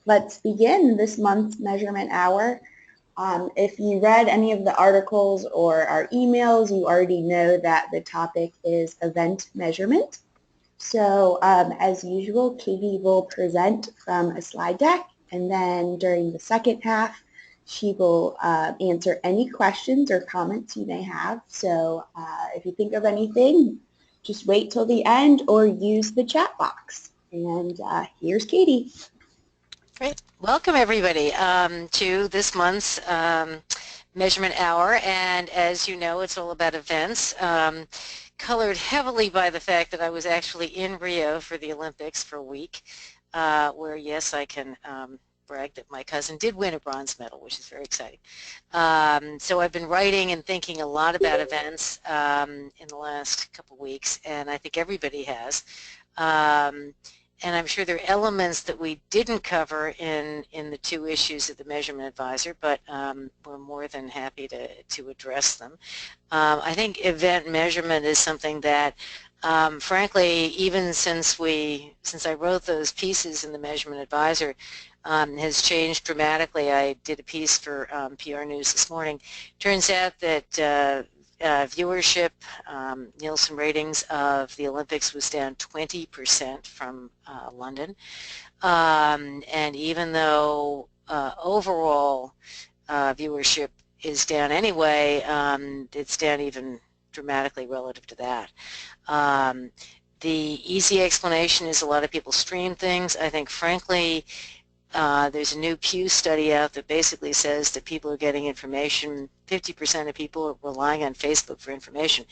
let's begin this month's measurement hour. If you read any of the articles or our emails, you already know that the topic is event measurement. So as usual, Katie will present from a slide deck, and then during the second half, she will answer any questions or comments you may have. So if you think of anything, just wait till the end or use the chat box. And here's Katie. Great. Welcome, everybody, to this month's measurement hour. And as you know, it's all about events, colored heavily by the fact that I was actually in Rio for the Olympics for a week, where, yes, I can brag that my cousin did win a bronze medal, which is very exciting. So I've been writing and thinking a lot about events in the last couple of weeks, and I think everybody has. And I'm sure there are elements that we didn't cover in the two issues of the Measurement Advisor, but we're more than happy to address them. I think event measurement is something that, frankly, even since I wrote those pieces in the Measurement Advisor, has changed dramatically. I did a piece for PR News this morning. Turns out that viewership, Nielsen ratings of the Olympics was down 20% from London. And even though overall viewership is down anyway, it's down even dramatically relative to that. The easy explanation is a lot of people stream things. I think, frankly, there's a new Pew study out that basically says that people are getting information, 50% of people are relying on Facebook for information,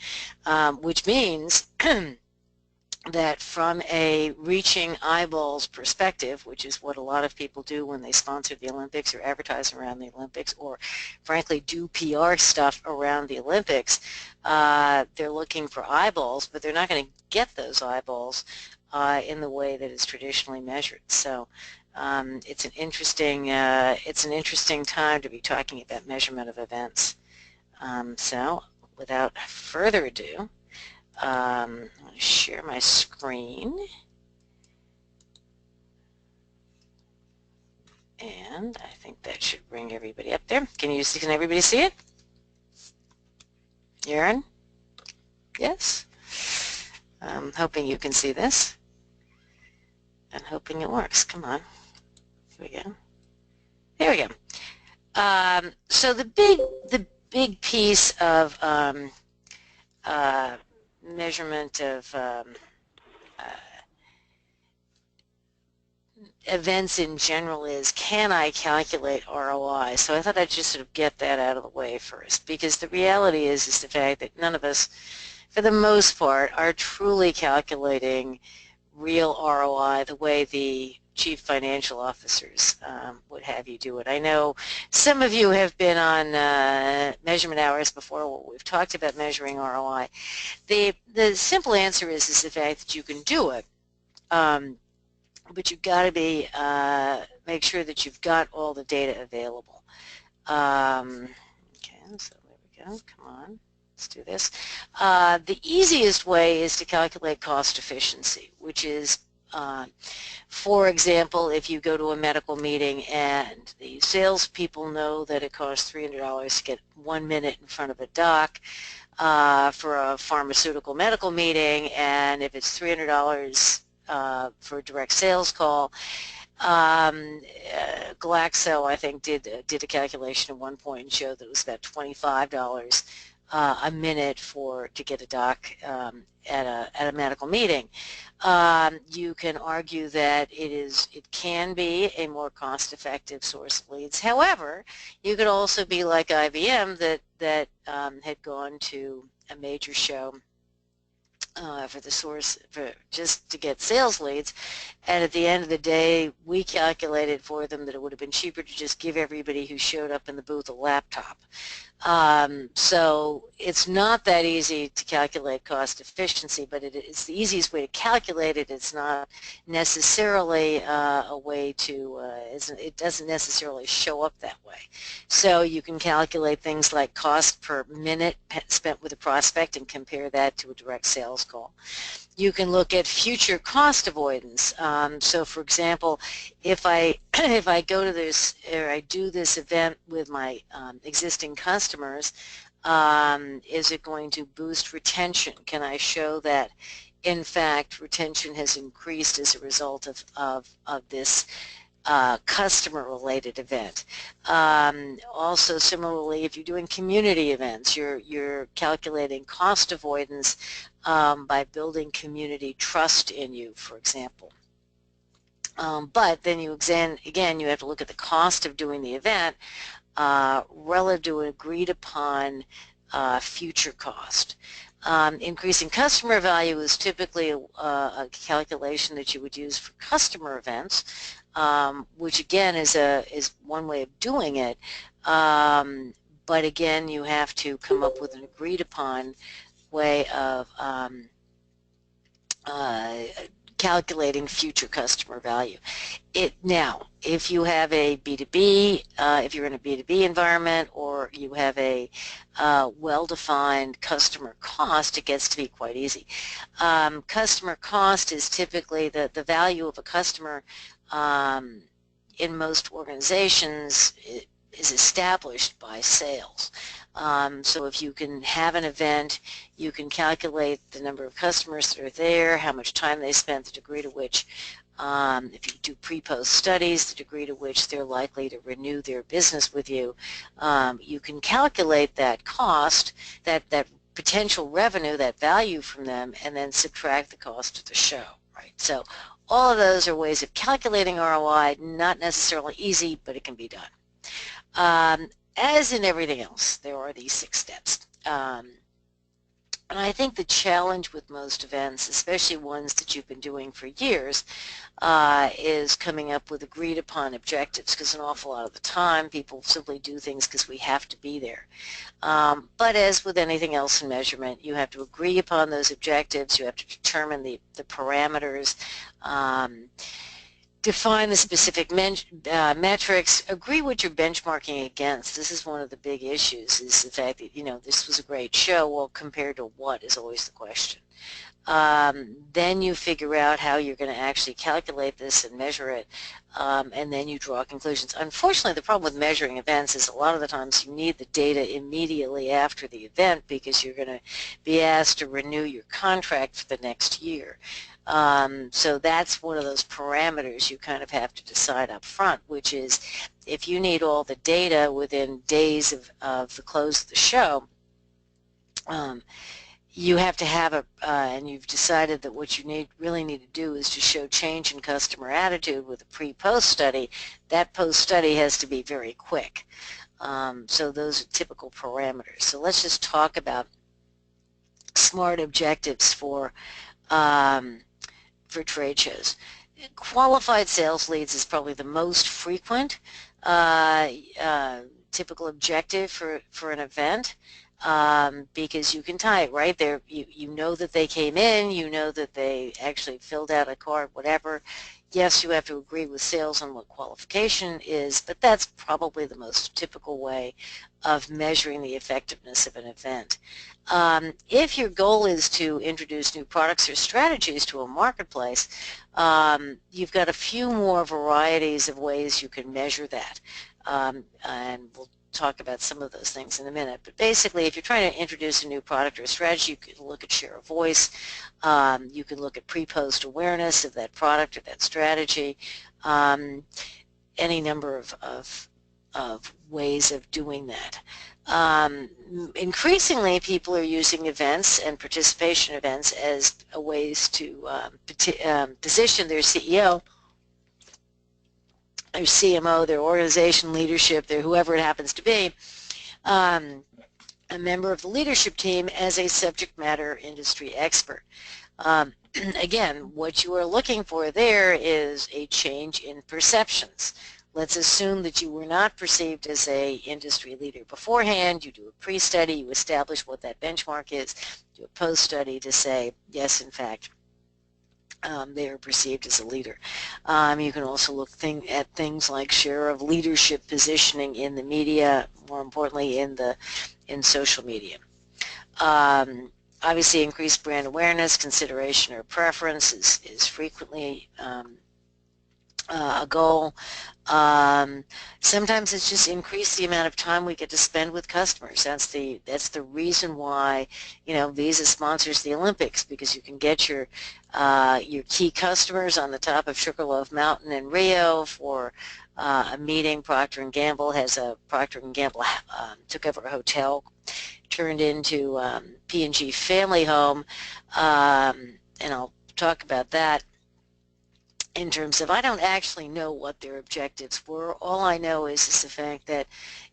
which means that from a reaching eyeballs perspective, which is what a lot of people do when they sponsor the Olympics or advertise around the Olympics or frankly do PR stuff around the Olympics, they're looking for eyeballs, but they're not going to get those eyeballs in the way that is traditionally measured. So it's an interesting time to be talking about measurement of events. So without further ado, I'm going to share my screen, and I think that should bring everybody up there. Can everybody see it? Aaron? Yes? I'm hoping you can see this. I'm hoping it works. Come on. Here we go. There we go. So the big piece of measurement of events in general is, can I calculate ROI? So I thought I'd just sort of get that out of the way first, because the reality is the fact that none of us, for the most part, are truly calculating real ROI the way the chief financial officers would have you do it. I know some of you have been on measurement hours before. We've talked about measuring ROI. The simple answer is the fact that you can do it, but you've got to make sure that you've got all the data available. Okay, so there we go. Come on. Let's do this. The easiest way is to calculate cost efficiency, which is, for example, if you go to a medical meeting and the salespeople know that it costs $300 to get 1 minute in front of a doc for a pharmaceutical medical meeting, and if it's $300 for a direct sales call, Glaxo, I think, did a calculation at one point and showed that it was about $25 a minute to get a doc at a medical meeting. You can argue that it can be a more cost-effective source of leads. However, you could also be like IBM that had gone to a major show just to get sales leads, and at the end of the day we calculated for them that it would have been cheaper to just give everybody who showed up in the booth a laptop. So it's not that easy to calculate cost efficiency, but it's the easiest way to calculate it. It's not necessarily a way to, it doesn't necessarily show up that way. So you can calculate things like cost per minute spent with a prospect and compare that to a direct sales call. You can look at future cost avoidance. So for example, if I if I go to this or I do this event with my existing customers, is it going to boost retention? Can I show that in fact retention has increased as a result of this customer-related event? Also, similarly, if you're doing community events, you're calculating cost avoidance by building community trust in you, for example. But then again, you have to look at the cost of doing the event relative to an agreed upon future cost. Increasing customer value is typically a calculation that you would use for customer events, which again is one way of doing it. But again, you have to come up with an agreed upon way of calculating future customer value. Now, if you have a B2B, if you're in a B2B environment, or you have a well-defined customer cost, it gets to be quite easy. Customer cost is typically the value of a customer in most organizations is established by sales. So if you can have an event, you can calculate the number of customers that are there, how much time they spent, the degree to which, if you do pre-post studies, the degree to which they're likely to renew their business with you. You can calculate that cost, that potential revenue, that value from them, and then subtract the cost of the show, right? So all of those are ways of calculating ROI, not necessarily easy, but it can be done. As in everything else, there are these 6 steps. And I think the challenge with most events, especially ones that you've been doing for years, is coming up with agreed upon objectives, because an awful lot of the time people simply do things because we have to be there. But as with anything else in measurement, you have to agree upon those objectives, you have to determine the parameters, define the specific metrics, agree what you're benchmarking against. This is one of the big issues, is the fact that, this was a great show. Well, compared to what is always the question. Then you figure out how you're going to actually calculate this and measure it, and then you draw conclusions. Unfortunately, the problem with measuring events is a lot of the times you need the data immediately after the event, because you're going to be asked to renew your contract for the next year. So that's one of those parameters you kind of have to decide up front, which is if you need all the data within days of the close of the show, you have to have and you've decided that what you really need to do is to show change in customer attitude with a pre-post study. That post study has to be very quick. So those are typical parameters. So let's just talk about SMART objectives for trade shows. Qualified sales leads is probably the most frequent typical objective for an event, because you can tie it right there. You know that they came in, you know that they actually filled out a card, whatever. Yes, you have to agree with sales on what qualification is, but that's probably the most typical way of measuring the effectiveness of an event. If your goal is to introduce new products or strategies to a marketplace, you've got a few more varieties of ways you can measure that. And we'll talk about some of those things in a minute. But basically, if you're trying to introduce a new product or a strategy, you can look at share of voice. You can look at pre-post awareness of that product or that strategy. Any number of ways of doing that. Increasingly, people are using events and participation events as a ways to position their CEO, their CMO, their organization leadership, their whoever it happens to be, a member of the leadership team as a subject matter industry expert. Again, what you are looking for there is a change in perceptions. Let's assume that you were not perceived as a industry leader beforehand. You do a pre-study, you establish what that benchmark is, do a post-study to say, yes, in fact, they are perceived as a leader. You can also look at things like share of leadership positioning in the media, more importantly in social media. obviously increased brand awareness, consideration, or preference is frequently a goal. Sometimes it's just increase the amount of time we get to spend with customers. That's the reason why, you know, Visa sponsors the Olympics, because you can get your key customers on the top of Sugarloaf Mountain in Rio for a meeting. Procter & Gamble took over a hotel, turned into P&G Family Home, and I'll talk about that. In terms of, I don't actually know what their objectives were. All I know is the fact that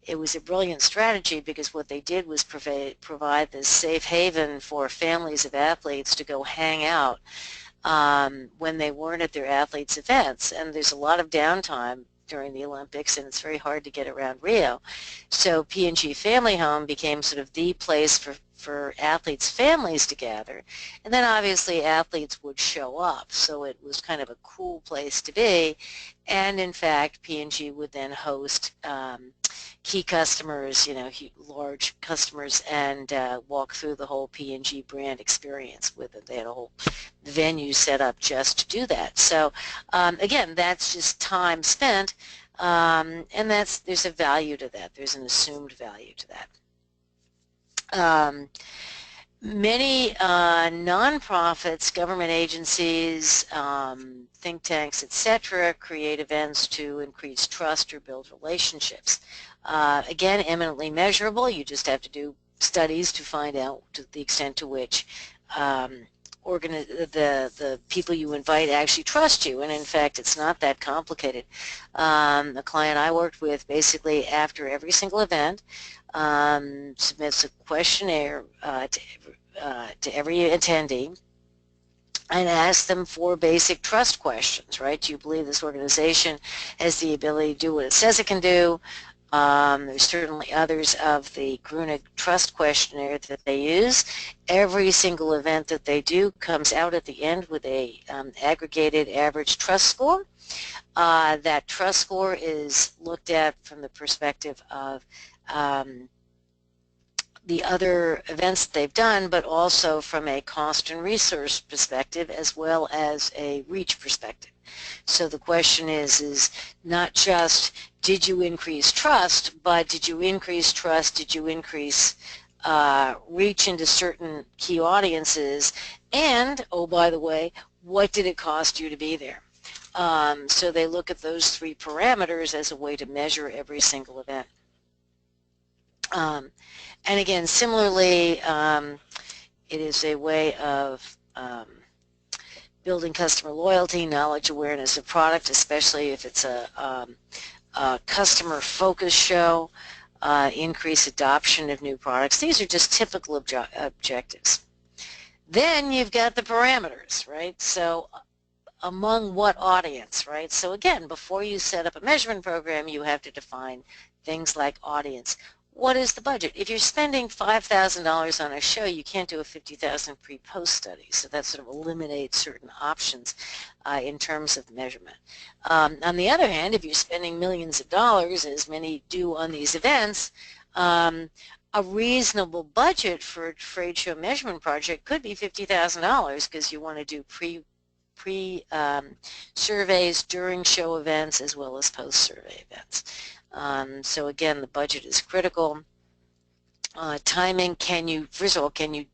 it was a brilliant strategy, because what they did was provide this safe haven for families of athletes to go hang out when they weren't at their athletes' events. And there's a lot of downtime during the Olympics, and it's very hard to get around Rio. So P&G Family Home became sort of the place for athletes' families to gather. And then obviously athletes would show up, so it was kind of a cool place to be. And in fact, P&G would then host key customers, you know, large customers, and walk through the whole P&G brand experience with it. They had a whole venue set up just to do that. So again, that's just time spent, and there's a value to that. There's an assumed value to that. Many nonprofits, government agencies, think tanks, etc., create events to increase trust or build relationships. Again, eminently measurable. You just have to do studies to find out to the extent to which the people you invite actually trust you. And in fact, it's not that complicated. The client I worked with, basically after every single event, submits a questionnaire to every attendee and asks them for basic trust questions, right? Do you believe this organization has the ability to do what it says it can do? There's certainly others of the Grunig Trust Questionnaire that they use. Every single event that they do comes out at the end with a aggregated average trust score. That trust score is looked at from the perspective of the other events that they've done, but also from a cost and resource perspective, as well as a reach perspective. So the question is not just did you increase trust, but did you increase trust, did you increase reach into certain key audiences, and, oh, by the way, what did it cost you to be there? So they look at those three parameters as a way to measure every single event. And again, similarly, it is a way of building customer loyalty, knowledge, awareness of product, especially if it's a customer-focused show, increase adoption of new products. These are just typical objectives. Then you've got the parameters, right? So among what audience, right? So again, before you set up a measurement program, you have to define things like audience. What is the budget? If you're spending $5,000 on a show, you can't do a $50,000 pre-post study. So that sort of eliminates certain options in terms of measurement. On the other hand, if you're spending millions of dollars, as many do on these events, a reasonable budget for a trade show measurement project could be $50,000, because you want to do pre-surveys during show events as well as post-survey events. So again, the budget is critical. Timing, first of all, can you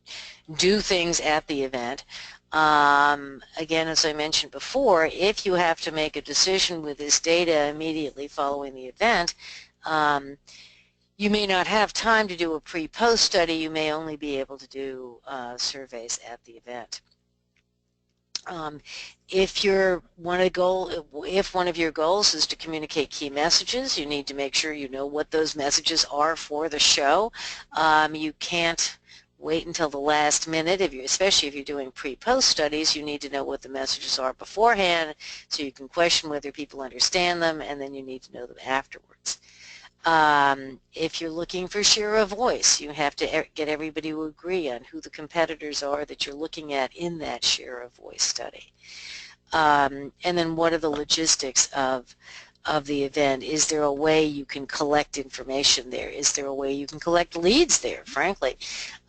do things at the event? Again, as I mentioned before, if you have to make a decision with this data immediately following the event, you may not have time to do a pre-post study. You may only be able to do surveys at the event. If one of your goals is to communicate key messages, you need to make sure you know what those messages are for the show. You can't wait until the last minute, especially if you're doing pre-post studies. You need to know what the messages are beforehand, so you can question whether people understand them, and then you need to know them afterwards. If you're looking for share of voice, you have to get everybody to agree on who the competitors are that you're looking at in that share of voice study. And then what are the logistics of of the event? Is there a way you can collect information there? Is there a way you can collect leads there, frankly?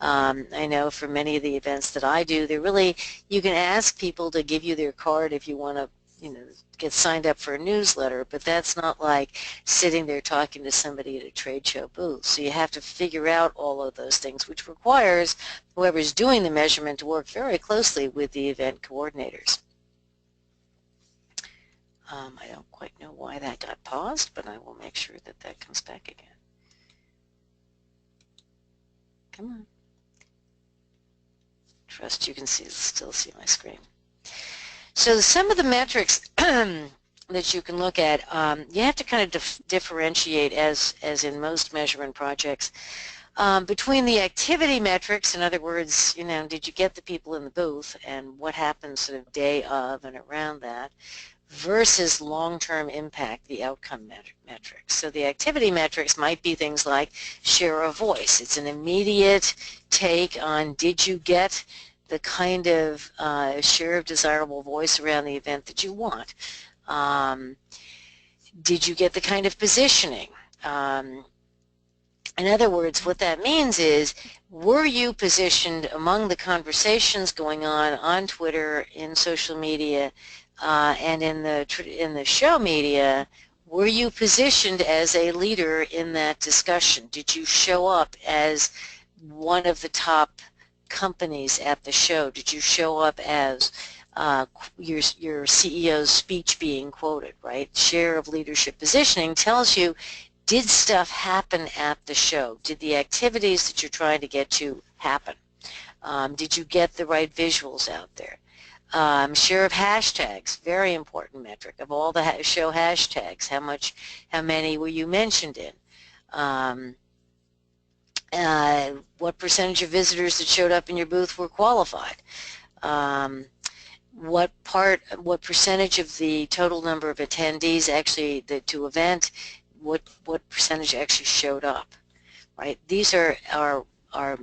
I know for many of the events that I do, you can ask people to give you their card if you want to, get signed up for a newsletter, but that's not like sitting there talking to somebody at a trade show booth. So you have to figure out all of those things, which requires whoever's doing the measurement to work very closely with the event coordinators. I don't quite know why that got paused, but I will make sure that that comes back again. Come on. Trust you can still see my screen. So some of the metrics that you can look at, you have to kind of differentiate, as in most measurement projects, between the activity metrics. In other words, did you get the people in the booth and what happens sort of day of and around that, versus long-term impact, the outcome metrics. So the activity metrics might be things like share of voice. It's an immediate take on, did you get the kind of share of desirable voice around the event that you want? Did you get the kind of positioning? In other words, what that means is, were you positioned among the conversations going on Twitter, in social media, and in the show media? Were you positioned as a leader in that discussion? Did you show up as one of the top companies at the show? Did you show up as your CEO's speech being quoted, right? Share of leadership positioning tells you, did stuff happen at the show? Did the activities that you're trying to get to happen? Did you get the right visuals out there? Share of hashtags, very important metric. Of all the show hashtags, how many were you mentioned in? What percentage of visitors that showed up in your booth were qualified? What percentage of the total number of attendees actually to event, what percentage actually showed up, right? These are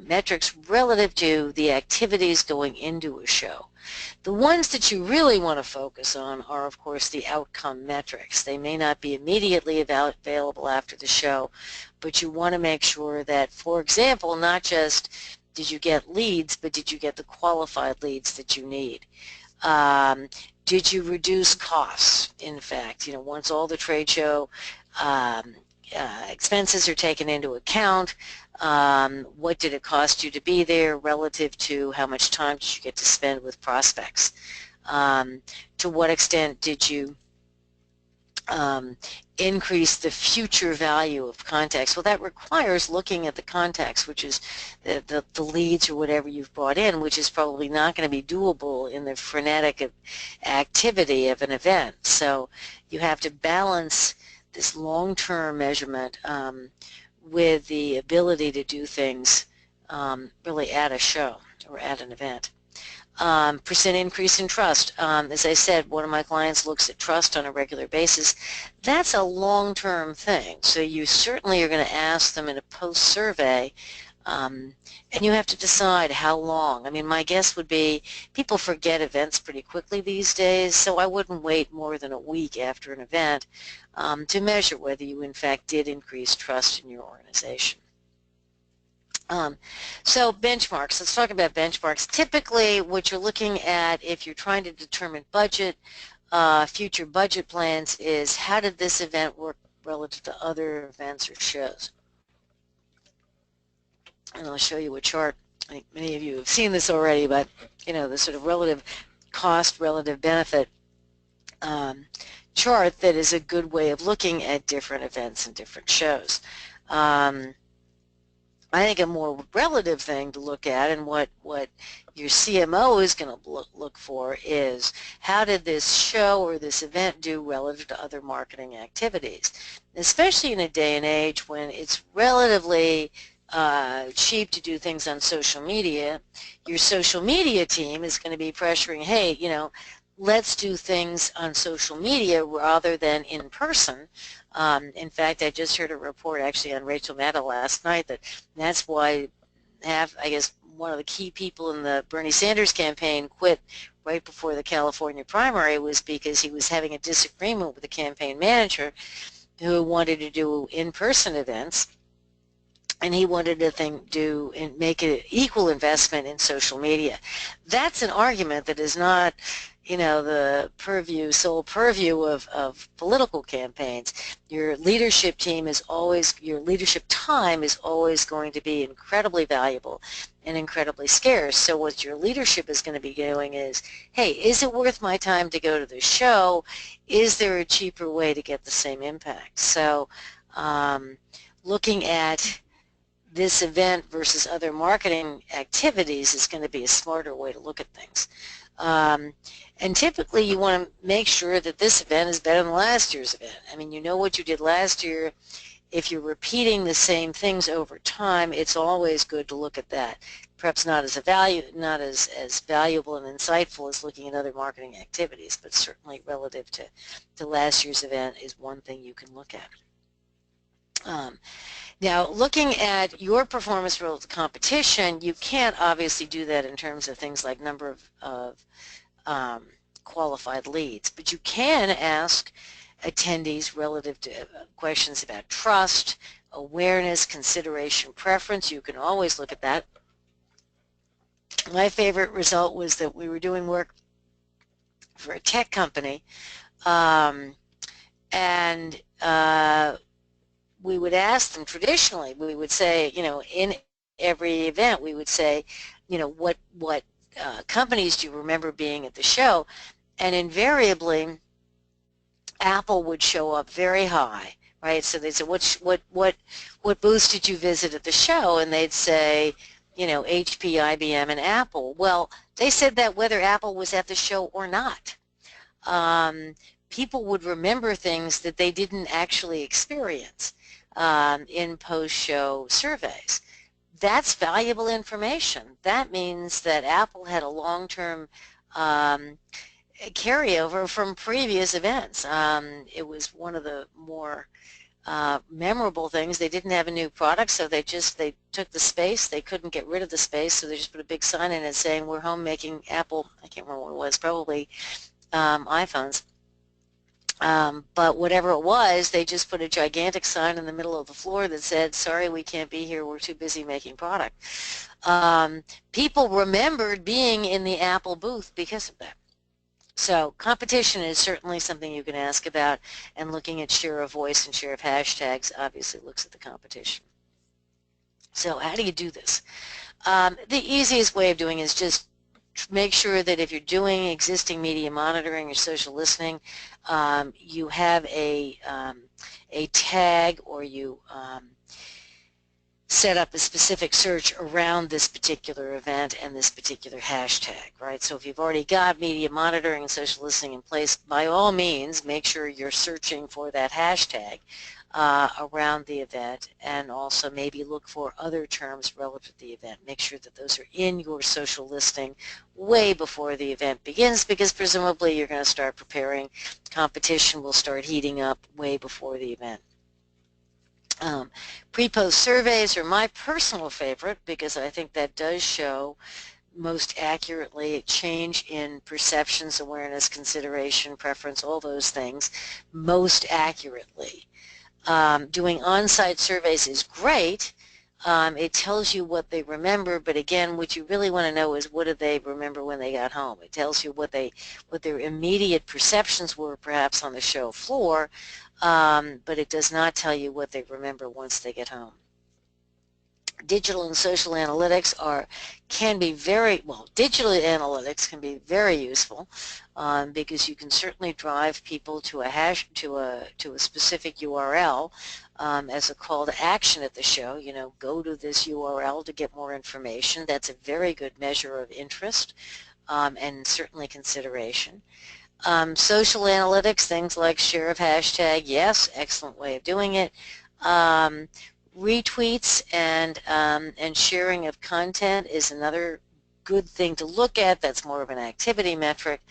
metrics relative to the activities going into a show. The ones that you really want to focus on are, of course, the outcome metrics. They may not be immediately available after the show, but you want to make sure that, for example, not just did you get leads, but did you get the qualified leads that you need? Did you reduce costs? In fact, once all the trade show expenses are taken into account, what did it cost you to be there relative to how much time did you get to spend with prospects? To what extent did you increase the future value of contacts? Well, that requires looking at the contacts, which is the leads or whatever you've brought in, which is probably not going to be doable in the frenetic activity of an event. So you have to balance this long-term measurement with the ability to do things really at a show or at an event. Percent increase in trust. As I said, one of my clients looks at trust on a regular basis. That's a long-term thing. So you certainly are going to ask them in a post-survey, and you have to decide how long. I mean, my guess would be people forget events pretty quickly these days, so I wouldn't wait more than a week after an event to measure whether you in fact did increase trust in your organization. So benchmarks, let's talk about benchmarks. Typically what you're looking at if you're trying to determine budget, future budget plans, is how did this event work relative to other events or shows. And I'll show you a chart. I think many of you have seen this already, but the sort of relative cost, relative benefit chart that is a good way of looking at different events and different shows. I think a more relative thing to look at, and what your CMO is going to look for, is how did this show or this event do relative to other marketing activities, especially in a day and age when it's relatively cheap to do things on social media. Your social media team is going to be pressuring, hey, let's do things on social media rather than in person. In fact, I just heard a report actually on Rachel Maddow last night that's why I guess one of the key people in the Bernie Sanders campaign quit right before the California primary was because he was having a disagreement with the campaign manager who wanted to do in-person events, and he wanted to do and make an equal investment in social media. That's an argument that is not, the sole purview of political campaigns. Your leadership time is always going to be incredibly valuable and incredibly scarce. So what your leadership is going to be doing is, hey, is it worth my time to go to the show? Is there a cheaper way to get the same impact? So looking at this event versus other marketing activities is going to be a smarter way to look at things. And typically you want to make sure that this event is better than last year's event. I mean, you know what you did last year. If you're repeating the same things over time, it's always good to look at that. Perhaps not as valuable and insightful as looking at other marketing activities, but certainly relative to last year's event is one thing you can look at. Now, looking at your performance relative to competition, you can't obviously do that in terms of things like number of qualified leads, but you can ask attendees relative to questions about trust, awareness, consideration, preference. You can always look at that. My favorite result was that we were doing work for a tech company, and we would ask them traditionally, we would say, in every event, we would say, what companies do you remember being at the show? And invariably, Apple would show up very high, right? So they'd say, what booths did you visit at the show? And they'd say, HP, IBM, and Apple. Well, they said that whether Apple was at the show or not. People would remember things that they didn't actually experience in post-show surveys. That's valuable information. That means that Apple had a long-term carryover from previous events. It was one of the more memorable things. They didn't have a new product, so they took the space. They couldn't get rid of the space, so they just put a big sign in it saying, we're home making Apple, I can't remember what it was, probably iPhones. But whatever it was, they just put a gigantic sign in the middle of the floor that said, sorry, we can't be here, we're too busy making product. People remembered being in the Apple booth because of that. So competition is certainly something you can ask about, and looking at share of voice and share of hashtags obviously looks at the competition. So how do you do this? The easiest way of doing it is just make sure that if you're doing existing media monitoring or social listening, you have a tag, or you set up a specific search around this particular event and this particular hashtag, right? So if you've already got media monitoring and social listening in place, by all means, make sure you're searching for that hashtag around the event, and also maybe look for other terms relative to the event. Make sure that those are in your social listing way before the event begins, because presumably you're going to start preparing. Competition will start heating up way before the event. Pre-post surveys are my personal favorite, because I think that does show most accurately a change in perceptions, awareness, consideration, preference, all those things most accurately. Doing on-site surveys is great. It tells you what they remember, but again, what you really want to know is, what did they remember when they got home? It tells you what their immediate perceptions were, perhaps on the show floor, but it does not tell you what they remember once they get home. Digital and social analytics digital analytics can be very useful, because you can certainly drive people to a specific URL as a call to action at the show. Go to this URL to get more information. That's a very good measure of interest and certainly consideration. Social analytics, things like share of hashtag, yes, excellent way of doing it. Retweets and sharing of content is another good thing to look at. That's more of an activity metric,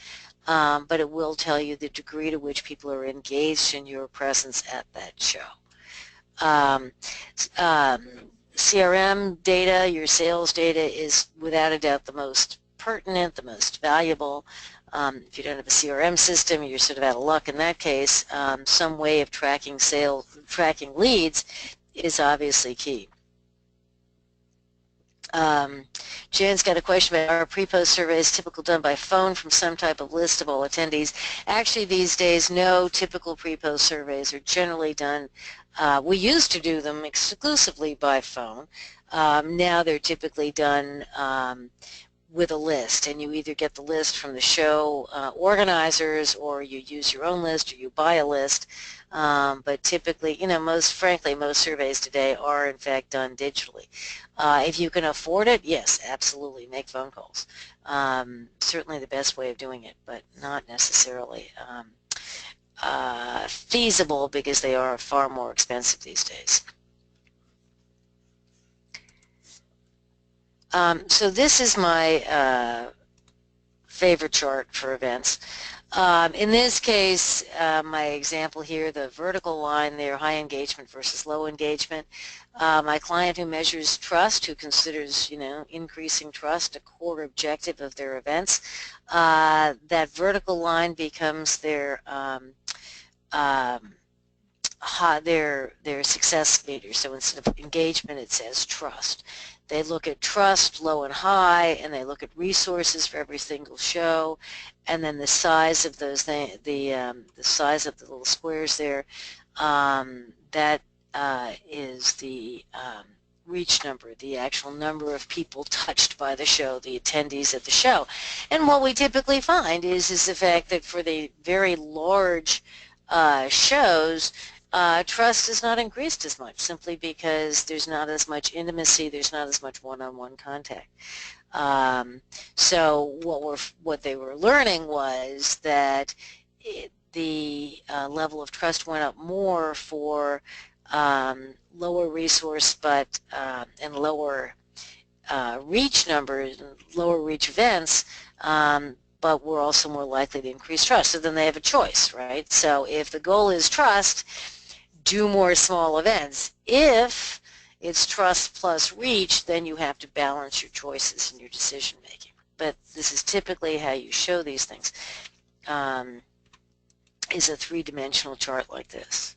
but it will tell you the degree to which people are engaged in your presence at that show. CRM data, your sales data, is without a doubt the most pertinent, the most valuable. If you don't have a CRM system, you're sort of out of luck in that case. Some way of tracking tracking leads is obviously key. Jan's got a question about are pre-post surveys typical done by phone from some type of list of all attendees. Actually, these days, no typical pre-post surveys are generally done. We used to do them exclusively by phone. Now they're typically done with a list, and you either get the list from the show organizers, or you use your own list, or you buy a list. But typically, most surveys today are in fact done digitally. If you can afford it, yes, absolutely, make phone calls. Certainly the best way of doing it, but not necessarily feasible, because they are far more expensive these days. So this is my favorite chart for events. In this case, my example here, the vertical line there, high engagement versus low engagement. My client who measures trust, who considers, increasing trust a core objective of their events, that vertical line becomes their success meter. So instead of engagement, it says trust. They look at trust, low and high, and they look at resources for every single show, and then the size of those the size of the little squares there. That is the reach number, the actual number of people touched by the show, the attendees at the show. And what we typically find is the fact that for the very large shows, trust is not increased as much, simply because there's not as much intimacy, there's not as much one-on-one contact. So what they were learning was that the level of trust went up more for lower resource and lower reach numbers, lower reach events, but we're also more likely to increase trust. So then they have a choice, right? So if the goal is trust, do more small events. If it's trust plus reach, then you have to balance your choices and your decision making. But this is typically how you show these things, is a three-dimensional chart like this.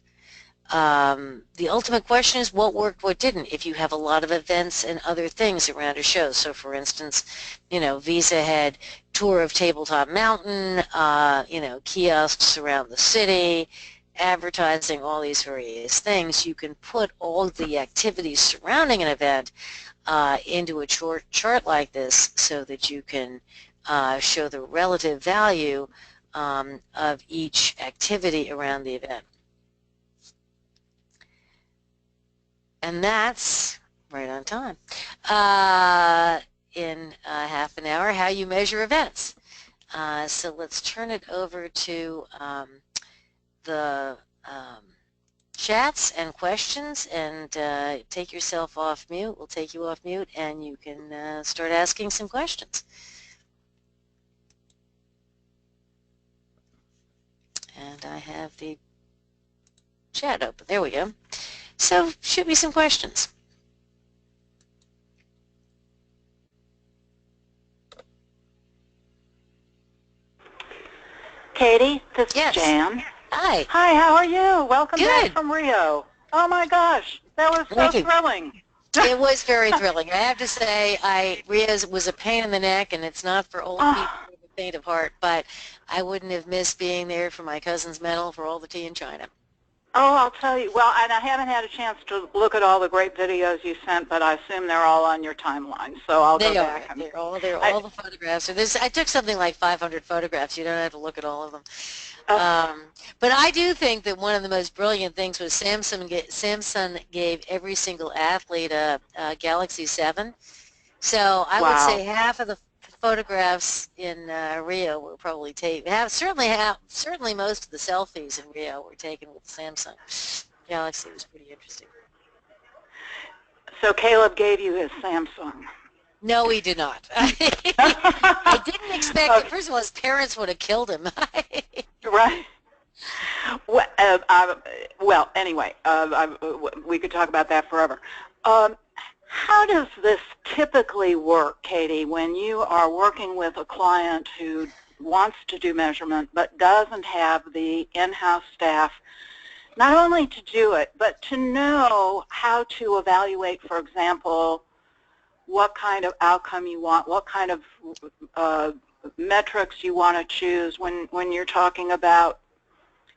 The ultimate question is what worked, what didn't, if you have a lot of events and other things around a show. So for instance, Visa had tour of Tabletop Mountain, kiosks around the city, advertising, all these various things. You can put all the activities surrounding an event into a short chart like this, so that you can show the relative value of each activity around the event. And that's right on time. In half an hour, how you measure events. So let's turn it over to the chats and questions, and take yourself off mute. We'll take you off mute, and you can start asking some questions. And I have the chat open. There we go. So shoot me some questions. Katie, this is Yes. Jan. Hi. Hi, how are you? Welcome Good. back from Rio. Oh my gosh, that was so thrilling. It was very thrilling. I have to say, Rio was a pain in the neck, and it's not for old people with a faint of heart, but I wouldn't have missed being there for my cousin's medal, for all the tea in China. Oh, I'll tell you. Well, and I haven't had a chance to look at all the great videos you sent, but I assume they're all on your timeline, so I'll go back. They're all the photographs. So I took something like 500 photographs. You don't have to look at all of them. But I do think that one of the most brilliant things was Samsung gave every single athlete a Galaxy 7. So I would say half of the photographs in Rio were probably taken. Certainly most of the selfies in Rio were taken with the Samsung Galaxy. It was pretty interesting. So Caleb gave you his Samsung. No, he did not. I didn't expect it. First of all, his parents would have killed him. Right. Well, anyway, we could talk about that forever. How does this typically work, Katie, when you are working with a client who wants to do measurement but doesn't have the in-house staff not only to do it, but to know how to evaluate, for example, what kind of outcome you want, what kind of metrics you want to choose when you're talking about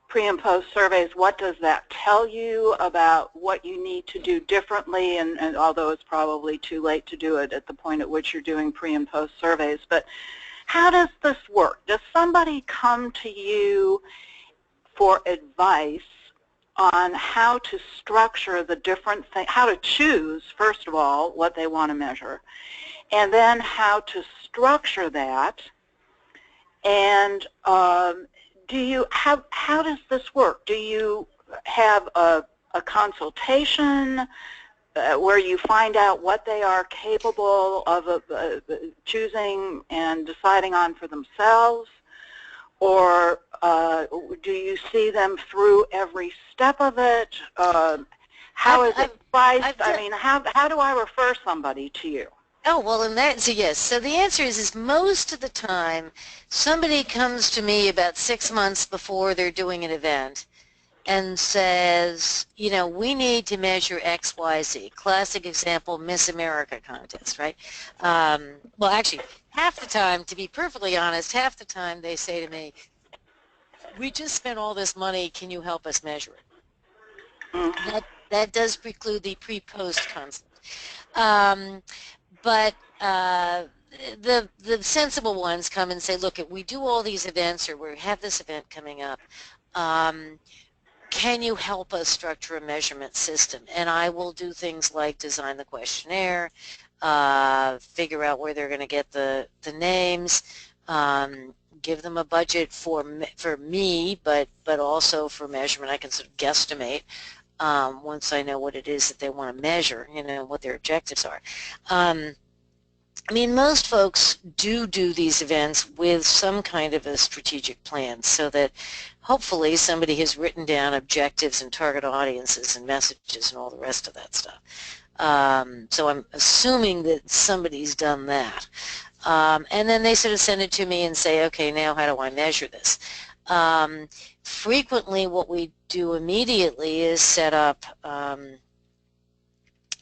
pre and post surveys? What does that tell you about what you need to do differently? And although it's probably too late to do it at the point at which you're doing pre and post surveys, but how does this work? Does somebody come to you for advice on how to structure the different things, how to choose, first of all, what they want to measure, and then how to structure that? And how does this work? Do you have a consultation where you find out what they are capable of choosing and deciding on for themselves? Or do you see them through every step of it? How is it priced? I mean, how do I refer somebody to you? Oh, well, and that's a yes. So the answer is most of the time, somebody comes to me about 6 months before they're doing an event and says, you know, we need to measure X, Y, Z. Classic example, Miss America contest, right? Well, actually, half the time, to be perfectly honest, half the time they say to me, we just spent all this money, can you help us measure it? Mm. That does preclude the pre-post concept. But the sensible ones come and say, look, if we do all these events or we have this event coming up, can you help us structure a measurement system? And I will do things like design the questionnaire, figure out where they're going to get the names, give them a budget for me, but also for measurement. I can sort of guesstimate once I know what it is that they want to measure, you know, what their objectives are. I mean, most folks do these events with some kind of a strategic plan so that hopefully somebody has written down objectives and target audiences and messages and all the rest of that stuff. So I'm assuming that somebody's done that. And then they sort of send it to me and say, okay, now how do I measure this? Frequently what we do immediately is set up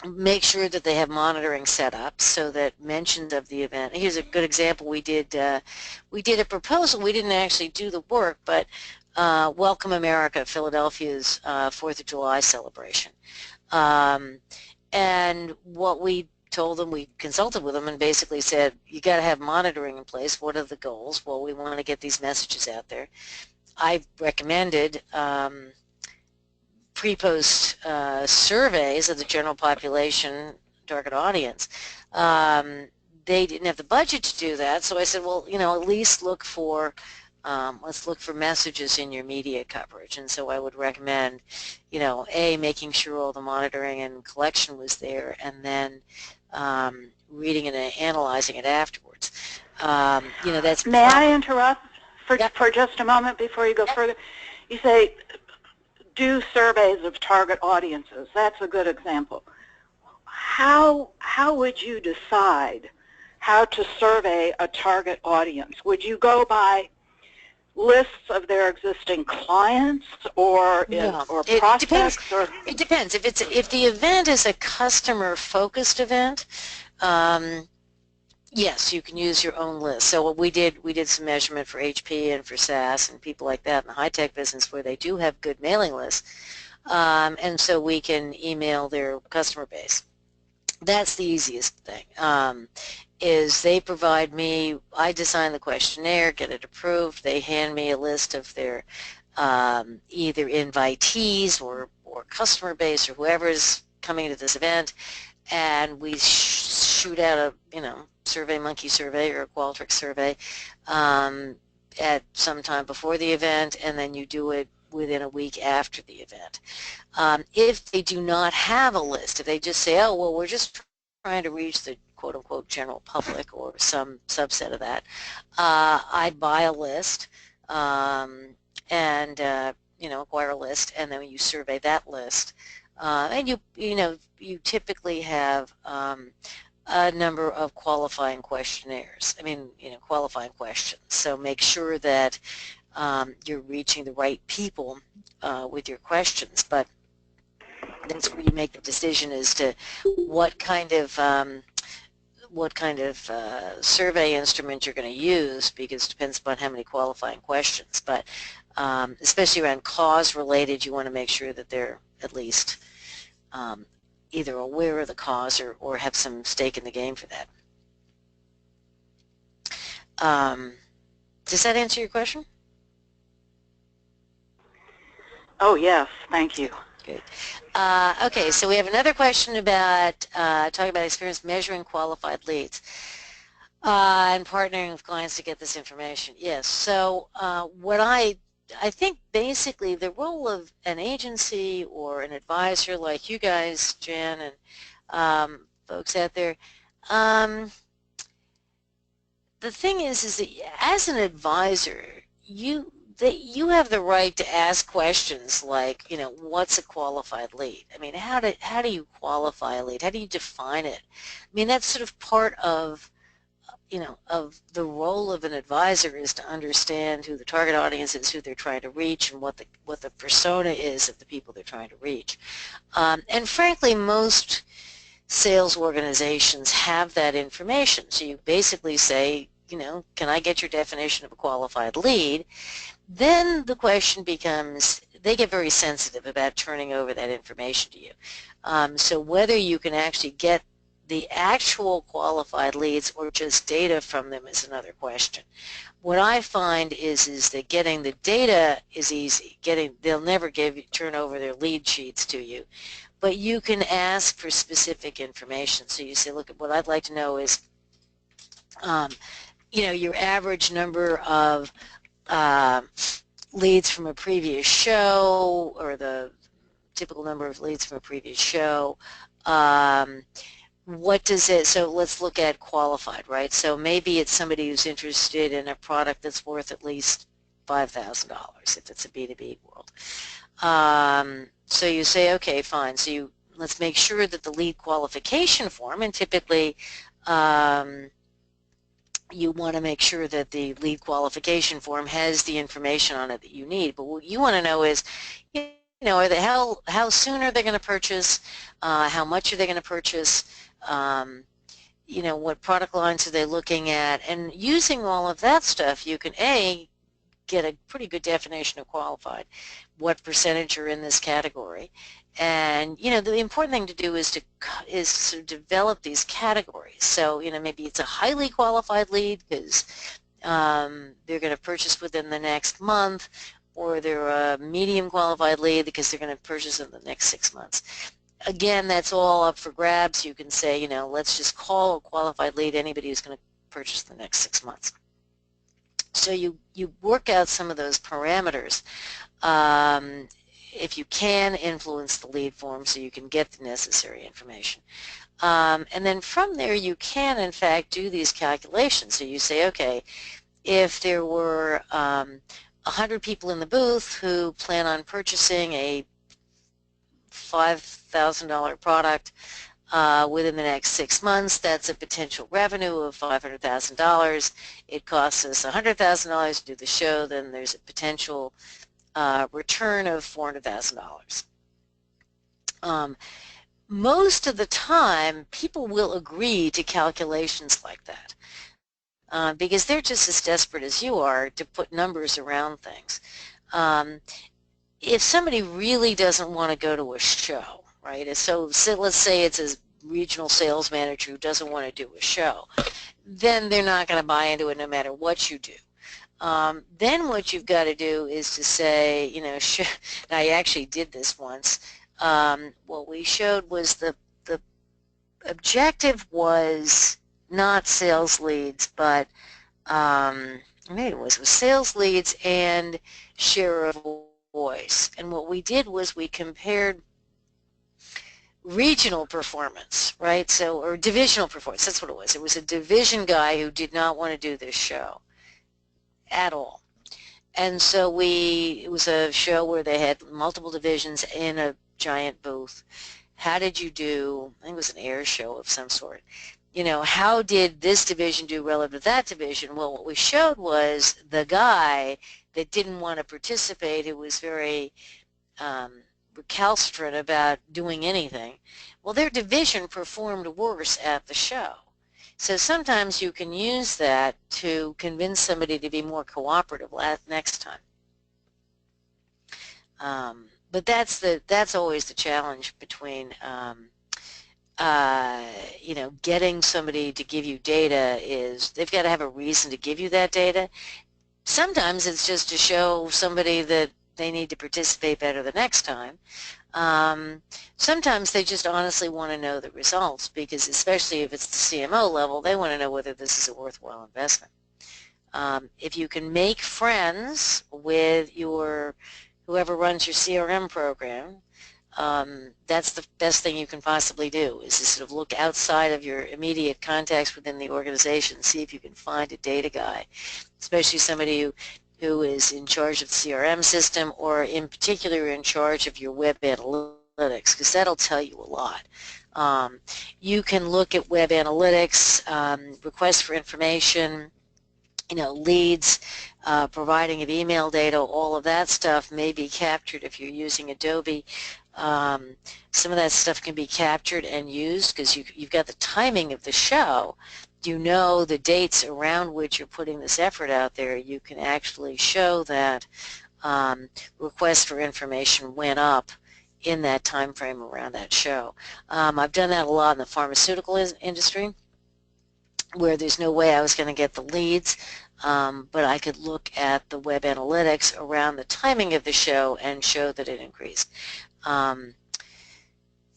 make sure that they have monitoring set up so that mentions of the event. Here's a good example. We did a proposal. We didn't actually do the work, but Welcome America, Philadelphia's 4th of July celebration. And what we told them, we consulted with them and basically said, you got to have monitoring in place. What are the goals? Well, we want to get these messages out there. I recommended pre-post surveys of the general population target audience. They didn't have the budget to do that, so I said, well, you know, at least look for let's look for messages in your media coverage. And so I would recommend, you know, making sure all the monitoring and collection was there, and then reading and analyzing it afterwards. You know, that's. May I interrupt for just a moment before you go further? You say do surveys of target audiences. That's a good example. How would you decide how to survey a target audience? Would you go by lists of their existing clients or prospects? It depends. If the event is a customer-focused event, yes, you can use your own list. So what we did some measurement for HP and for SAS and people like that in the high-tech business where they do have good mailing lists, and so we can email their customer base. That's the easiest thing. Is they provide me, I design the questionnaire, get it approved, they hand me a list of their either invitees or customer base or whoever is coming to this event, and we shoot out a, you know, SurveyMonkey survey or a Qualtrics survey at some time before the event, and then you do it within a week after the event. If they do not have a list, if they just say, oh, well, we're just trying to reach the quote-unquote general public or some subset of that, I'd buy a list and, you know, acquire a list, and then you survey that list. And you typically have a number of qualifying questionnaires. Qualifying questions. So make sure that you're reaching the right people with your questions. But that's where you make the decision as to what kind of survey instrument you're going to use, because it depends upon how many qualifying questions. But especially around cause related, you want to make sure that they're at least either aware of the cause or have some stake in the game for that. Does that answer your question? Oh, yes. Thank you. Good. Okay, so we have another question about talking about experience measuring qualified leads and partnering with clients to get this information. Yes, so what I think basically the role of an agency or an advisor like you guys, Jen, and folks out there, the thing is that as an advisor, you have the right to ask questions like, what's a qualified lead? How do you qualify a lead? How do you define it? That's sort of part of of the role of an advisor, is to understand who the target audience is, who they're trying to reach, and what the persona is of the people they're trying to reach. And frankly, most sales organizations have that information. So you basically say, can I get your definition of a qualified lead? Then the question becomes, they get very sensitive about turning over that information to you. So whether you can actually get the actual qualified leads or just data from them is another question. What I find is that getting the data is easy. They'll never turn over their lead sheets to you, but you can ask for specific information. So you say, look, what I'd like to know is, your average number of leads from a previous show, or the typical number of leads from a previous show. What does it, so let's look at qualified, right? So maybe it's somebody who's interested in a product that's worth at least $5,000 if it's a B2B world. So you say, okay, fine. So let's make sure that the lead qualification form, and typically you want to make sure that the lead qualification form has the information on it that you need. But what you want to know is, how soon are they going to purchase? How much are they going to purchase? What product lines are they looking at? And using all of that stuff, you can get a pretty good definition of qualified, what percentage are in this category. And the important thing to do is to develop these categories. So maybe it's a highly qualified lead because they're going to purchase within the next month, or they're a medium qualified lead because they're going to purchase in the next 6 months. Again, that's all up for grabs. You can say, let's just call a qualified lead anybody who's going to purchase the next 6 months. So you work out some of those parameters. If you can influence the lead form so you can get the necessary information. And then from there you can in fact do these calculations. So you say, okay, if there were 100 people in the booth who plan on purchasing a $5,000 product within the next 6 months, that's a potential revenue of $500,000. It costs us $100,000 to do the show, then there's a potential return of $400,000. Most of the time, people will agree to calculations like that because they're just as desperate as you are to put numbers around things. If somebody really doesn't want to go to a show, right? So let's say it's a regional sales manager who doesn't want to do a show, then they're not going to buy into it no matter what you do. Then what you've got to do is to say, I actually did this once. What we showed was the objective was not sales leads, but maybe it was sales leads and share of voice. And what we did was we compared regional performance, right? So, or divisional performance, that's what it was. It was a division guy who did not want to do this show at all. And so it was a show where they had multiple divisions in a giant booth. How did you do, I think it was an air show of some sort. You know, how did this division do relative to that division? Well, what we showed was the guy that didn't want to participate, who was very recalcitrant about doing anything, well, their division performed worse at the show. So sometimes you can use that to convince somebody to be more cooperative next time. But that's always the challenge between you know, getting somebody to give you data is they've got to have a reason to give you that data. Sometimes it's just to show somebody that they need to participate better the next time. Sometimes they just honestly want to know the results, because especially if it's the CMO level, they want to know whether this is a worthwhile investment. If you can make friends with whoever runs your CRM program, that's the best thing you can possibly do, is to sort of look outside of your immediate contacts within the organization, see if you can find a data guy, especially somebody who is in charge of the CRM system, or in particular in charge of your web analytics, because that'll tell you a lot. You can look at web analytics, requests for information, you know, leads, providing of email data, all of that stuff may be captured if you're using Adobe. Some of that stuff can be captured and used because you've got the timing of the show. You know the dates around which you're putting this effort out there. You can actually show that requests for information went up in that time frame around that show. I've done that a lot in the pharmaceutical industry, where there's no way I was going to get the leads, but I could look at the web analytics around the timing of the show and show that it increased.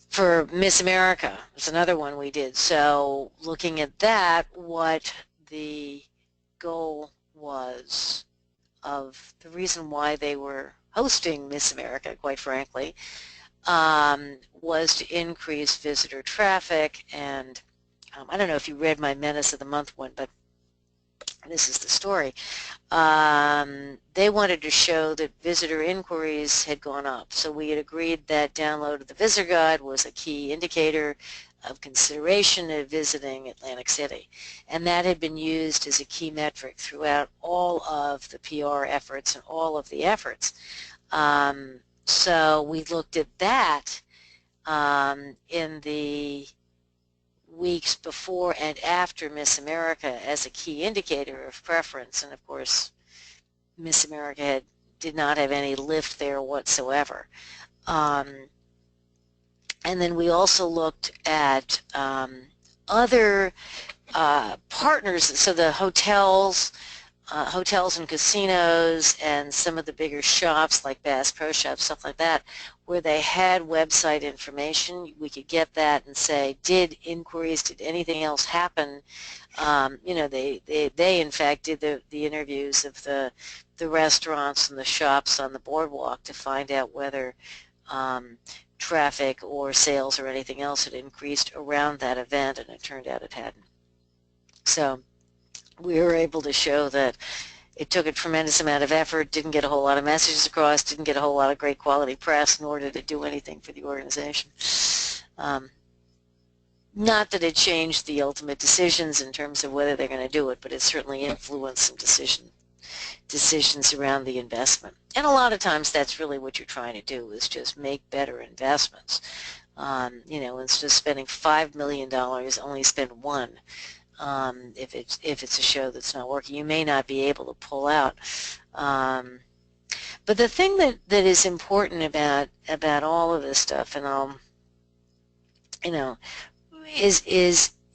For Miss America, it's another one we did. So looking at that, what the goal was of the reason why they were hosting Miss America, quite frankly, was to increase visitor traffic. And I don't know if you read my Menace of the Month one, but this is the story. They wanted to show that visitor inquiries had gone up. So we had agreed that download of the visitor guide was a key indicator of consideration of visiting Atlantic City. And that had been used as a key metric throughout all of the PR efforts and all of the efforts. So we looked at that in the weeks before and after Miss America as a key indicator of preference, and of course Miss America did not have any lift there whatsoever. And then we also looked at other partners, so the hotels and casinos and some of the bigger shops like Bass Pro Shops, stuff like that, where they had website information. We could get that and say, did inquiries, did anything else happen? You know, they in fact did the interviews of the restaurants and the shops on the boardwalk to find out whether traffic or sales or anything else had increased around that event, and it turned out it hadn't. So we were able to show that it took a tremendous amount of effort, didn't get a whole lot of messages across, didn't get a whole lot of great quality press, nor did it do anything for the organization. Not that it changed the ultimate decisions in terms of whether they're going to do it, but it certainly influenced some decisions around the investment. And a lot of times that's really what you're trying to do, is just make better investments. You know, instead of spending $5 million, only spend $1 million. If it's a show that's not working, you may not be able to pull out. But the thing that is important about all of this stuff, and I'll, you know, is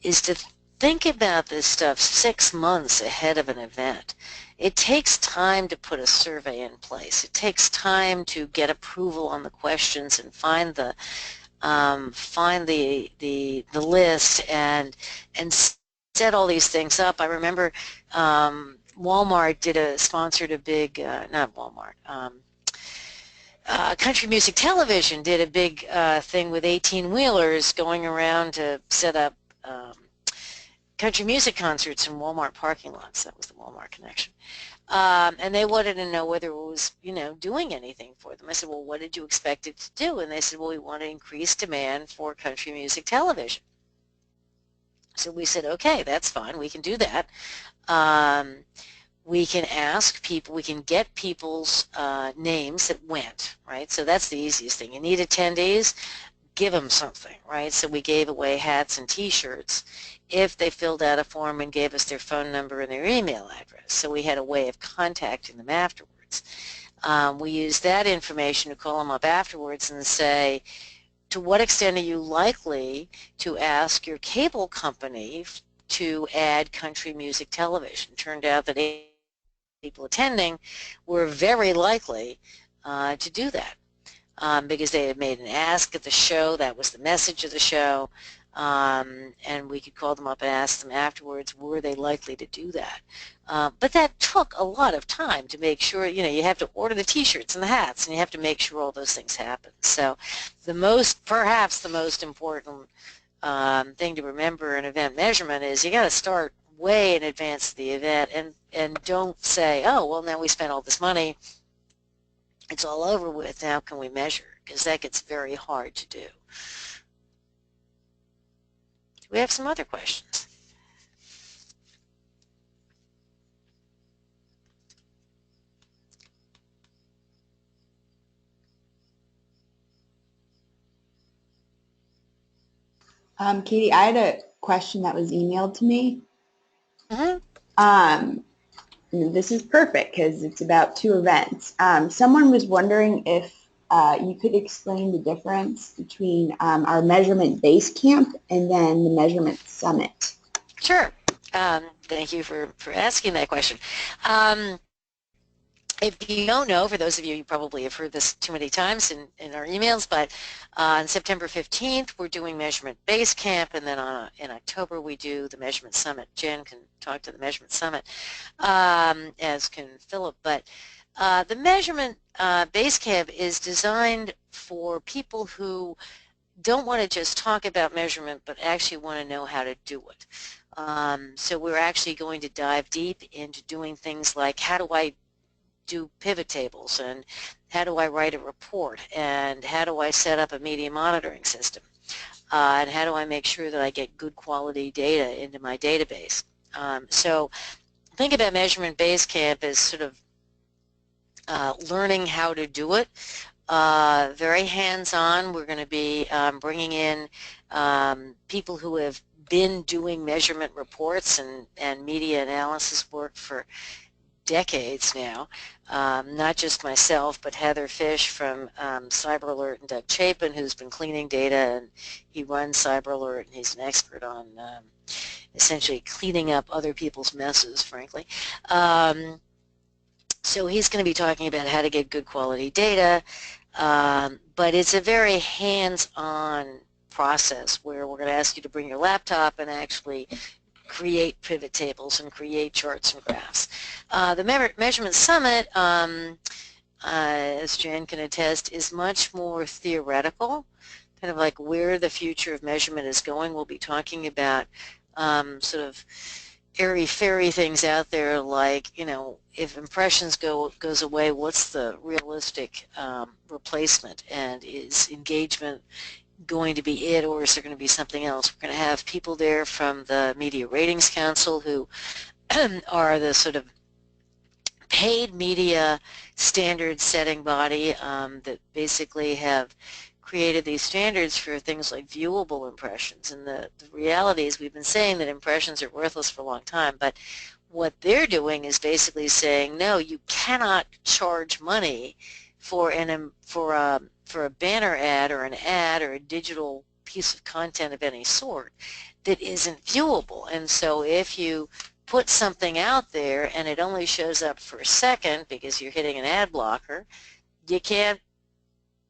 to think about this stuff 6 months ahead of an event. It takes time to put a survey in place. It takes time to get approval on the questions and find the list and set all these things up. I remember Walmart sponsored a big, not Walmart, Country Music Television did a big thing with 18-wheelers going around to set up country music concerts in Walmart parking lots. That was the Walmart connection. And they wanted to know whether it was, doing anything for them. I said, well, what did you expect it to do? And they said, well, we want to increase demand for country music television. So we said, okay, that's fine. We can do that. Um, we can ask people, we can get people's names that went, right? So that's the easiest thing. You need attendees, give them something, right? So we gave away hats and t-shirts if they filled out a form and gave us their phone number and their email address. So we had a way of contacting them afterwards. We used that information to call them up afterwards and say, to what extent are you likely to ask your cable company to add country music television? Turned out that people attending were very likely to do that. Because they had made an ask at the show. That was the message of the show. And we could call them up and ask them afterwards, were they likely to do that? But that took a lot of time to make sure, you have to order the t-shirts and the hats, and you have to make sure all those things happen. So perhaps the most important thing to remember in event measurement is you got to start way in advance of the event, and don't say, oh, well, now we spent all this money, it's all over with, now can we measure? Because that gets very hard to do. Do we have some other questions? Katie, I had a question that was emailed to me. Mm-hmm. This is perfect because it's about two events. Someone was wondering if you could explain the difference between our measurement base camp and then the measurement summit. Sure. Thank you for asking that question. If you don't know, for those of you, you probably have heard this too many times in our emails, but on September 15th, we're doing Measurement Base Camp, and then in October, we do the Measurement Summit. Jen can talk to the Measurement Summit, as can Philip. But the Measurement Base Camp is designed for people who don't want to just talk about measurement, but actually want to know how to do it. So we're actually going to dive deep into doing things like, how do I do pivot tables, and how do I write a report, and how do I set up a media monitoring system, and how do I make sure that I get good quality data into my database. So think about Measurement Base Camp as sort of learning how to do it. Very hands-on. We're going to be bringing in people who have been doing measurement reports and media analysis work for decades now. Not just myself, but Heather Fish from Cyber Alert, and Doug Chapin, who's been cleaning data, and he runs Cyber Alert, and he's an expert on essentially cleaning up other people's messes, frankly. So he's going to be talking about how to get good quality data, but it's a very hands-on process where we're going to ask you to bring your laptop and actually create pivot tables and create charts and graphs. The Measurement Summit, as Jan can attest, is much more theoretical, kind of like where the future of measurement is going. We'll be talking about sort of airy-fairy things out there, like, if impressions goes away, what's the realistic replacement, and is engagement going to be it, or is there going to be something else? We're going to have people there from the Media Ratings Council, who are the sort of paid media standard setting body that basically have created these standards for things like viewable impressions. And the reality is, we've been saying that impressions are worthless for a long time, but what they're doing is basically saying, no, you cannot charge money for a banner ad or an ad or a digital piece of content of any sort that isn't viewable. And so if you put something out there and it only shows up for a second because you're hitting an ad blocker, you can't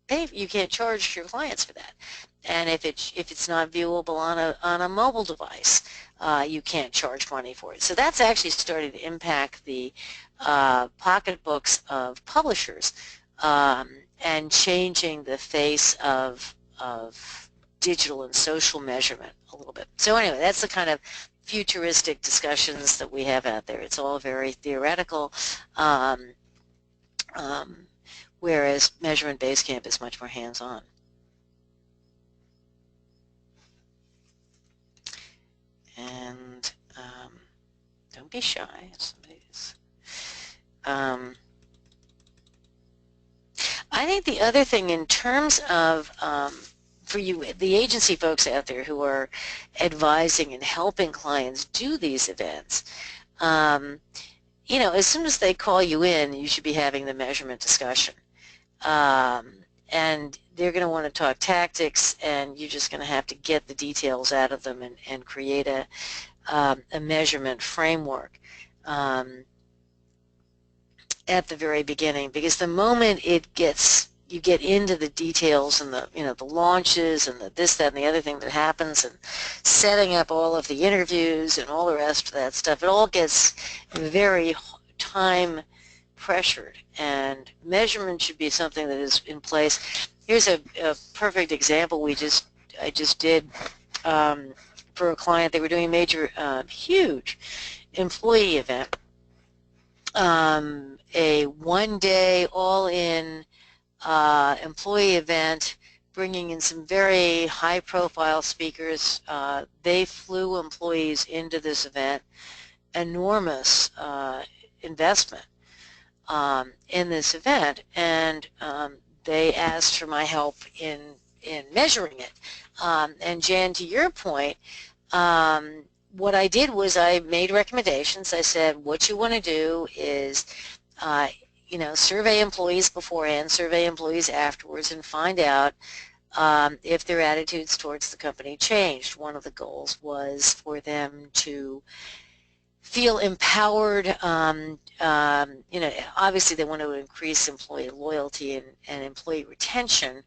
pay, you can't charge your clients for that. And if it's not viewable on a mobile device, you can't charge money for it. So that's actually starting to impact the pocketbooks of publishers, and changing the face of digital and social measurement a little bit. So anyway, that's the kind of futuristic discussions that we have out there. It's all very theoretical, whereas Measurement Basecamp is much more hands-on. And don't be shy. Somebody's. I think the other thing in terms of for you, the agency folks out there who are advising and helping clients do these events, you know, as soon as they call you in, you should be having the measurement discussion. And they're going to want to talk tactics, and you're just going to have to get the details out of them and create a measurement framework at the very beginning, because the moment you get into the details and the, you know, the launches and the this, that, and the other thing that happens, and setting up all of the interviews and all the rest of that stuff, it all gets very time pressured, and measurement should be something that is in place. Here's a perfect example I just did for a client. They were doing a major, huge employee event, a one-day all-in employee event, bringing in some very high-profile speakers. They flew employees into this event, enormous investment in this event, and they asked for my help in measuring it. And Jan, to your point, what I did was I made recommendations. I said, what you want to do is, you know, survey employees beforehand, survey employees afterwards, and find out if their attitudes towards the company changed. One of the goals was for them to feel empowered. You know, obviously they want to increase employee loyalty and employee retention,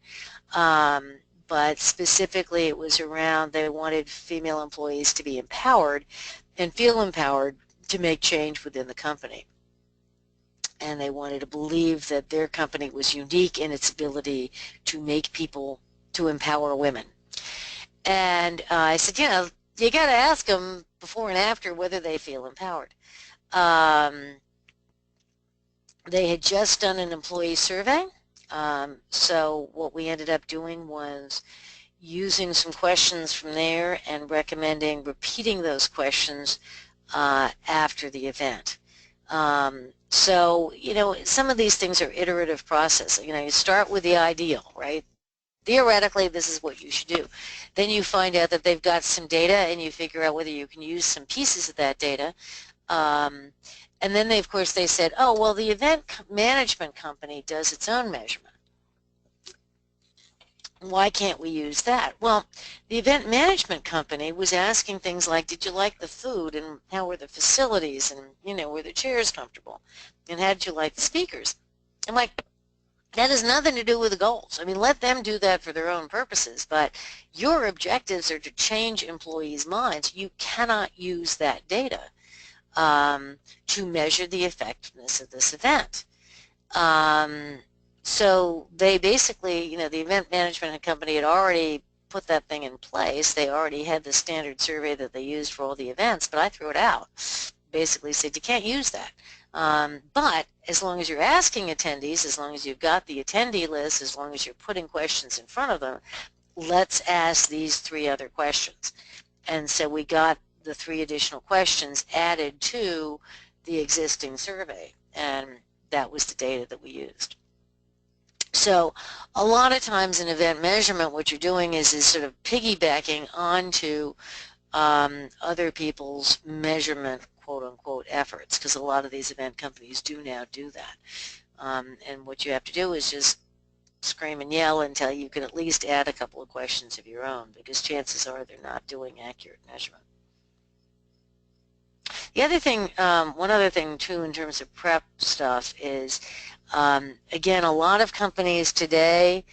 but specifically it was around they wanted female employees to be empowered and feel empowered to make change within the company. And they wanted to believe that their company was unique in its ability to make people, to empower women. And I said, you know, you got to ask them before and after whether they feel empowered. They had just done an employee survey. So what we ended up doing was using some questions from there and recommending repeating those questions after the event. So, you know, some of these things are iterative process. You know, you start with the ideal, right? Theoretically, this is what you should do. Then you find out that they've got some data, and you figure out whether you can use some pieces of that data. And then, of course, they said, oh, well, the event management company does its own measurement. Why can't we use that? Well, the event management company was asking things like, did you like the food, and how were the facilities, and, you know, were the chairs comfortable, and how did you like the speakers? I'm like, that has nothing to do with the goals. I mean, let them do that for their own purposes, but your objectives are to change employees' minds. You cannot use that data to measure the effectiveness of this event. So they basically, you know, the event management company had already put that thing in place. They already had the standard survey that they used for all the events, but I threw it out. Basically said, you can't use that. But as long as you're asking attendees, as long as you've got the attendee list, as long as you're putting questions in front of them, let's ask these 3 other questions. And so we got the 3 additional questions added to the existing survey, and that was the data that we used. So a lot of times in event measurement, what you're doing is sort of piggybacking onto other people's measurement, quote-unquote, efforts, because a lot of these event companies do now do that. And what you have to do is just scream and yell until you can at least add a couple of questions of your own, because chances are they're not doing accurate measurement. The other thing, one other thing too in terms of prep stuff is, again, a lot of companies today,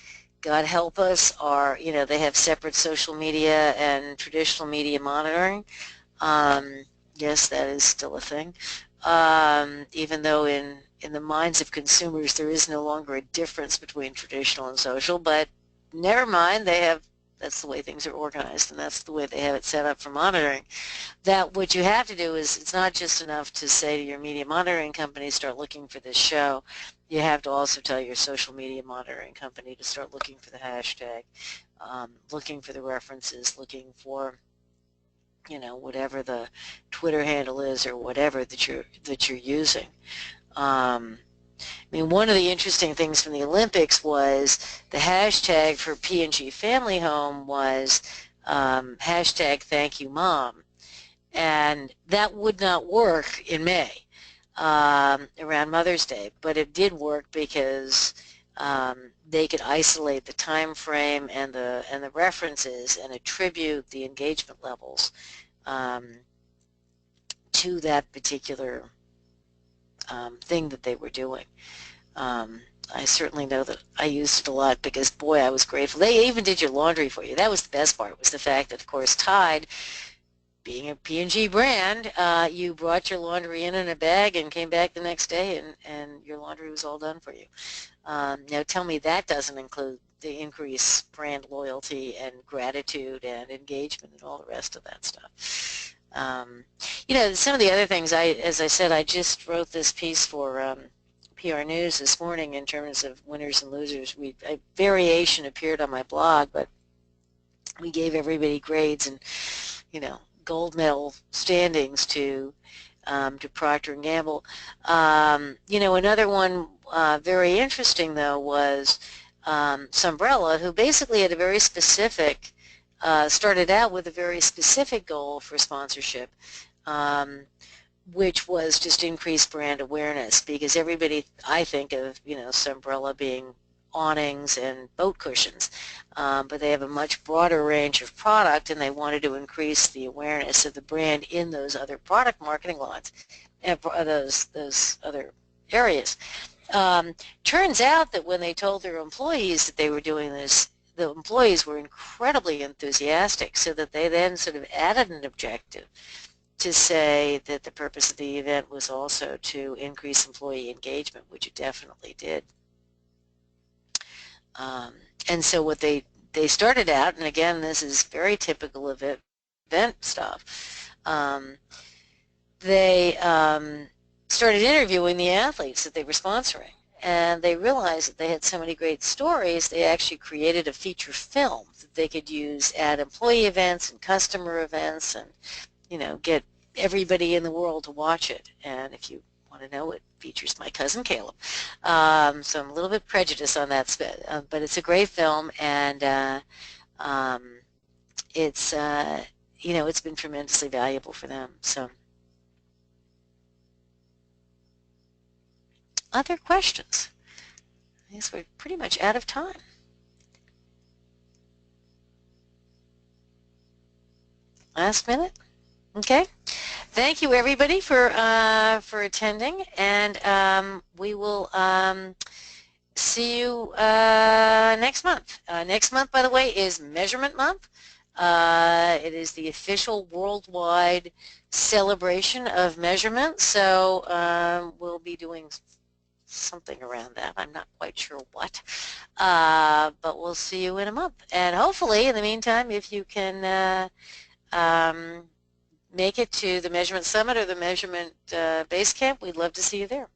God help us, are, you know, they have separate social media and traditional media monitoring. Yes, that is still a thing. Even though in the minds of consumers there is no longer a difference between traditional and social, but never mind, they have That's the way things are organized, and that's the way they have it set up for monitoring. That what you have to do is, it's not just enough to say to your media monitoring company, start looking for this show. You have to also tell your social media monitoring company to start looking for the hashtag, looking for the references, looking for, you know, whatever the Twitter handle is or whatever that you're using. I mean, one of the interesting things from the Olympics was the hashtag for P&G Family Home was hashtag Thank You Mom, and that would not work in May around Mother's Day, but it did work because they could isolate the time frame and the references and attribute the engagement levels to that particular thing that they were doing. I certainly know that I used it a lot because, boy, I was grateful. They even did your laundry for you. That was the best part, was the fact that, of course, Tide, being a P&G brand, you brought your laundry in a bag and came back the next day, and your laundry was all done for you. Now, tell me that doesn't include the increased brand loyalty and gratitude and engagement and all the rest of that stuff. You know, some of the other things, as I said, I just wrote this piece for PR News this morning in terms of winners and losers. A variation appeared on my blog, but we gave everybody grades and, you know, gold medal standings to Procter & Gamble. You know, another one very interesting, though, was Sunbrella, who basically had a very specific, started out with a very specific goal for sponsorship, which was just increased brand awareness, because everybody, I think of, you know, Sunbrella being awnings and boat cushions, but they have a much broader range of product, and they wanted to increase the awareness of the brand in those other product marketing lines, and those other areas. Turns out that when they told their employees that they were doing this, the employees were incredibly enthusiastic, so that they then sort of added an objective to say that the purpose of the event was also to increase employee engagement, which it definitely did. And so what they started out, and again, this is very typical of event stuff, they started interviewing the athletes that they were sponsoring, and they realized that they had so many great stories, they actually created a feature film that they could use at employee events and customer events, and, you know, get everybody in the world to watch it. And if you want to know, it features my cousin Caleb. So I'm a little bit prejudiced on that, but it's a great film, and it's you know, it's been tremendously valuable for them. So, other questions? I guess we're pretty much out of time. Last minute? Okay. Thank you, everybody, for attending, and we will see you next month. Next month, by the way, is Measurement Month. It is the official worldwide celebration of measurement, so we'll be doing something around that. I'm not quite sure what, but we'll see you in a month. And hopefully, in the meantime, if you can make it to the Measurement Summit or the Measurement Base Camp, we'd love to see you there.